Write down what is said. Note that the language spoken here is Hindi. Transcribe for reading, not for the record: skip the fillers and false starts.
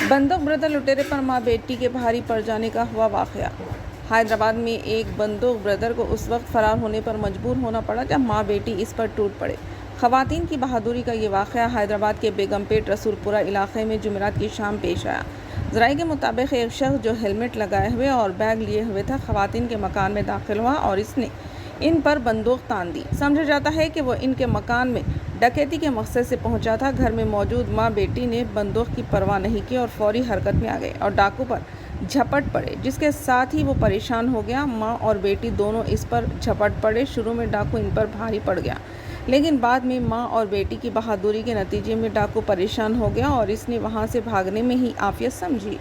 बंदूक ब्रदर लुटेरे पर मां बेटी के भारी पड़ जाने का हुआ वाकया। हैदराबाद में एक बंदूक ब्रदर को उस वक्त फरार होने पर मजबूर होना पड़ा जब मां बेटी इस पर टूट पड़े। खवातीन की बहादुरी का ये वाकया हैदराबाद के बेगमपेट रसूलपुरा इलाके में जुमेरात की शाम पेश आया। ज़राए के मुताबिक एक शख्स जो हेलमेट लगाए हुए और बैग लिए हुए था खवातीन के मकान में दाखिल हुआ और इसने इन पर बंदूक तान दी। समझा जाता है कि वो इनके मकान में डकैती के मकसद से पहुंचा था। घर में मौजूद मां बेटी ने बंदूक की परवाह नहीं की और फौरी हरकत में आ गए और डाकू पर झपट पड़े, जिसके साथ ही वो परेशान हो गया। मां और बेटी दोनों इस पर झपट पड़े। शुरू में डाकू इन पर भारी पड़ गया, लेकिन बाद में मां और बेटी की बहादुरी के नतीजे में डाकू परेशान हो गया और इसने वहां से भागने में ही आफियत समझी।